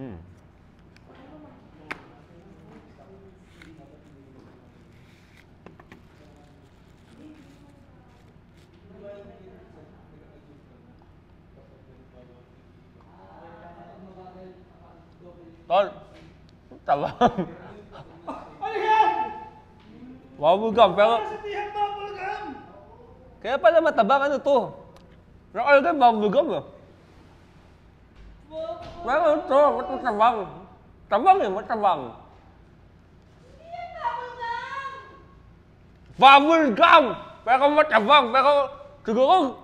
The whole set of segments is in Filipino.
Tol, tabang. Ano yan? Bubble gum, pero... Kaya pala matabang, ano to? Nakalagay bubble gum, eh. Pero ito, matabang. Tabang eh, matabang. Bubble gum! Pero matabang, pero siguro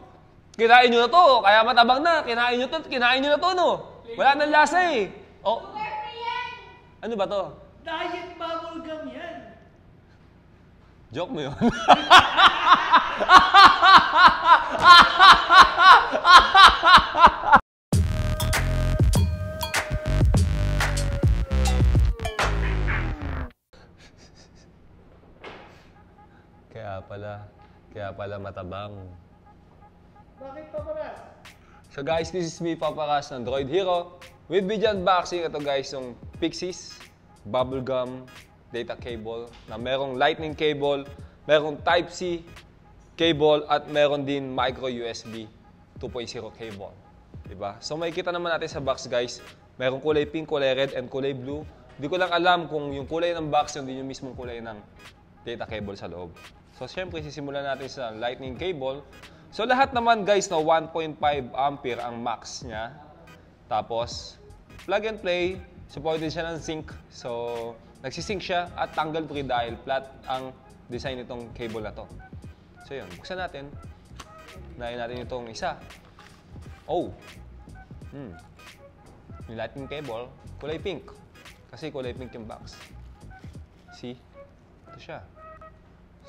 kinain nyo na to, kaya matabang na. Kinain nyo na to, no? Wala nang lasa eh. Oh. Ano ba to? Diet bubble gum yan. Joke mo yun? Kaya pala matabang. Bakit pa pala? So guys, this is me, Papa Ras ng Droid Hero. With video unboxing, ito guys yung Pixies, bubblegum, data cable, na merong lightning cable, merong Type-C cable, at meron din micro USB 2.0 cable. Diba? So makikita naman natin sa box guys, merong kulay pink, kulay red, and kulay blue. Hindi ko lang alam kung yung kulay ng box yung din yung mismong kulay ng data cable sa loob. So syempre, sisimulan natin sa lightning cable. So lahat naman guys, na 1.5 ampere ang max niya. Tapos, plug and play, supported siya ng sync. So, nagsisync siya at tangle free dahil flat ang design nitong cable na to. So yun, buksan natin. Unahin natin itong isa. Oh! Yung lightning cable, kulay pink. Kasi kulay pink yung box. See? Ito siya.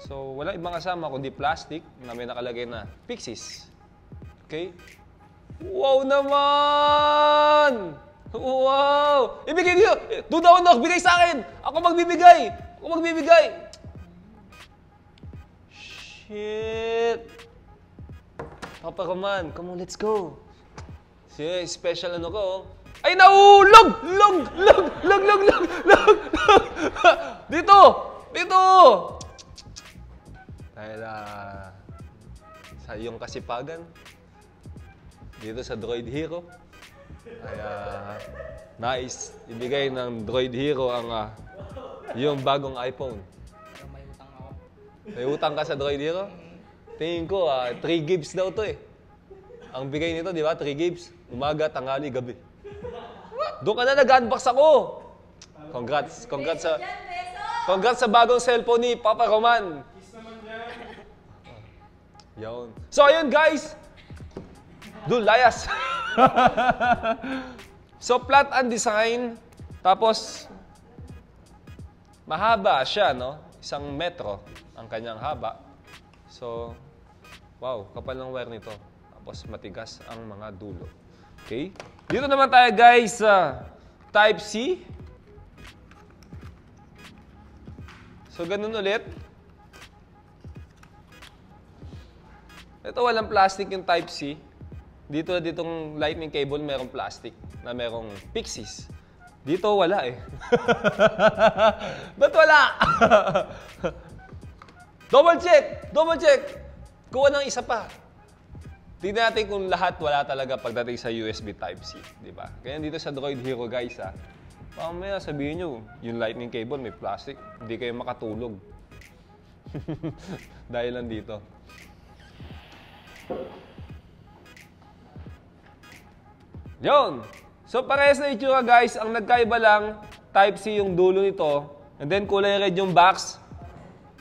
So, wala ibang kasama kundi plastic na may nakalagay na Pixies. Okay? Wow naman! Wow! Ibigay niyo! Duda ko na! Bigay sa akin! Ako magbibigay! Shit! Papa Roman, come on, let's go! Sige, special ano ko. Ay, nahulog! Log! Dito! Dahil sa iyong kasipagan, dito sa Droid Hero. Kaya nice ibigay ng Droid Hero ang yung bagong iPhone. Pero may utang ako. May utang ka sa Droid Hero? Tingin ko 3 gigs daw to eh. Ang bigay nito, di ba? 3 gigs. Umaga, tanghali, gabi. Doon ka na nag-unbox ako. Congrats sa bagong cellphone ni Papa Roman. Yun. So ayun guys. Doon, layas. So, flat ang design. Tapos, mahaba siya, no? 1 metro ang kanyang haba. So, wow, kapal ng wire nito. Tapos, matigas ang mga dulo. Okay? Dito naman tayo, guys, sa Type-C. So, ganun ulit. Ito, walang plastic yung Type-C. Ditong lightning cable, merong plastic na merong Pixies. Dito, wala eh. Ba't wala? Double check! Kuha ng isa pa. Tignan natin kung lahat wala talaga pagdating sa USB Type-C. Diba? Kaya dito sa Droid Hero, guys, mamaya sabihin nyo, yung lightning cable may plastic. Hindi kayo makatulog. Dahil lang dito. Yun! So, parehas na itsura guys. Ang nagkaiba lang, Type-C yung dulo nito. And then, kulay red yung box.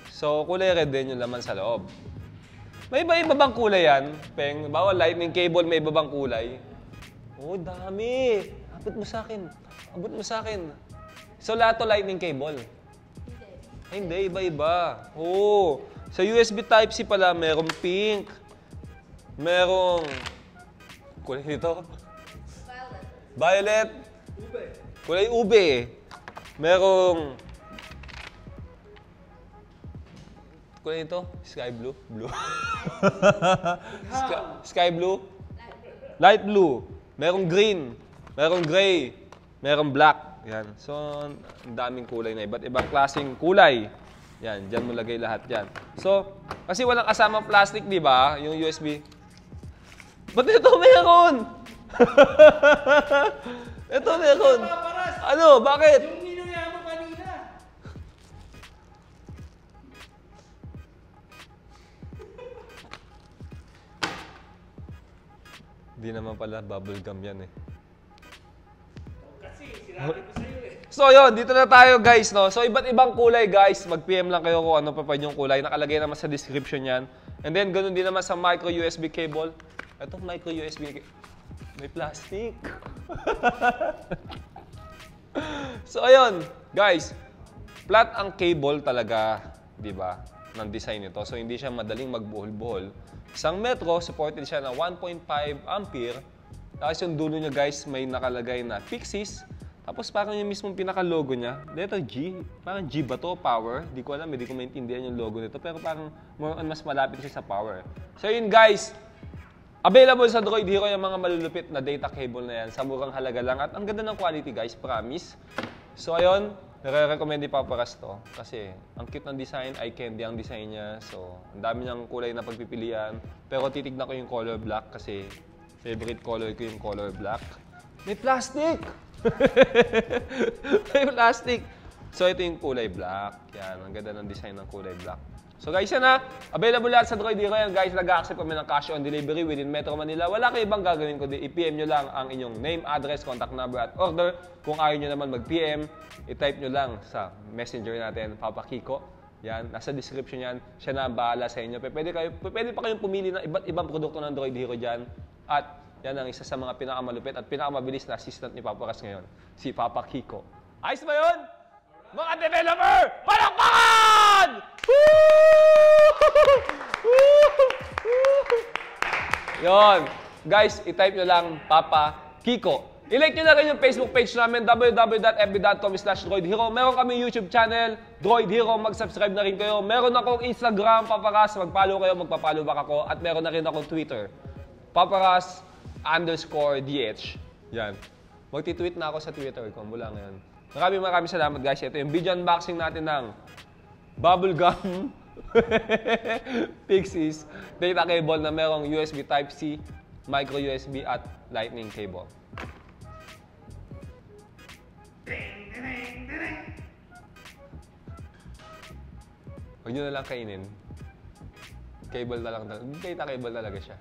So, kulay red din yung laman sa loob. May iba-iba bang kulay yan? Peng, bawal lightning cable, may iba bang kulay? Oh, dami! Abot mo sa akin. So, lahat to lightning cable? Hindi, iba-iba. Oh, sa USB Type-C pala, merong pink. Merong... kulay nito? Violet. Kulay ube. Merong... kulay ito? Sky blue? Blue. Sky blue? Light blue. Merong green. Merong gray. merong black. Yan. So, ang daming kulay na iba't ibang klaseng kulay. Yan, dyan mo lagay lahat yan. So, kasi walang kasamang plastic, di ba? Yung USB. Ba't ito meron? Ito meron. Paparas! Ano? Bakit? Yung ninuya mo kanina. Hindi naman pala bubble gum yan eh. Kasi, sinabi ko sa'yo eh. So yun, dito na tayo guys, no? So iba't ibang kulay guys, mag-PM lang kayo kung ano pa pwede yung kulay. Nakalagay naman sa description yan. And then, ganun din naman sa micro USB cable. Itong micro USB, may plastic. So ayun, guys, flat ang cable talaga, di ba, ng design nito. So hindi siya madaling magbuhol-buhol. Isang metro, supported siya ng 1.5 ampere. Tapos yung dulo niya guys, may nakalagay na Pixies. Tapos parang yung mismong pinaka-logo niya, letter G. Parang G ba to? Power? Di ko alam, hindi ko maintindihan yung logo nito. Pero parang more on mas malapit siya sa power. So yun guys, available sa Droid Hero yung mga malulupit na data cable na yan sa murang halaga lang. At ang ganda ng quality guys, promise. So ayun, nare-recommend ipaparas to. Kasi ang cute ng design, eye candy ang design niya. So ang dami niyang kulay na pagpipilian. Pero titignan ko yung color black kasi favorite color ko yung color black. May plastic! May plastic! So ito yung kulay black. Yan, ang ganda ng design ng kulay black. So guys, yan na. Available lahat sa Droid Hero yan. Guys, nag-accept kami ng cash on delivery within Metro Manila. Wala kayo ibang gagawin kundi i-PM nyo lang ang inyong name, address, contact number at order. Kung ayaw nyo naman mag-PM, i-type nyo lang sa messenger natin, Papa Kiko. Yan, nasa description yan. Siya na ang bahala sa inyo. Pwede pa kayong pumili ng iba't ibang produkto ng Droid Hero dyan. At yan ang isa sa mga pinakamalupit at pinakamabilis na assistant ni Papa Ras ngayon, si Papa Kiko. Ayos ba yun? Mga developer! Palakpakan! Yon. Guys, i-type nyo lang Papa Kiko. I-like nyo na rin yung Facebook page namin, www.fb.com/droidhero. Meron kami YouTube channel, Droid Hero. Mag-subscribe na rin kayo. Meron akong Instagram, Paparas. Mag-follow kayo, magpa-follow back ako. At meron na rin akong Twitter, Paparas_DH. Yan. Magti-tweet na ako sa Twitter ko mula ngayon. Maraming salamat guys. Ito yung video unboxing natin ng Bubblegum Pixies data cable na merong USB Type-C, micro USB at lightning cable. Huwag nyo na lang kainin. Cable na lang. Data cable talaga siya.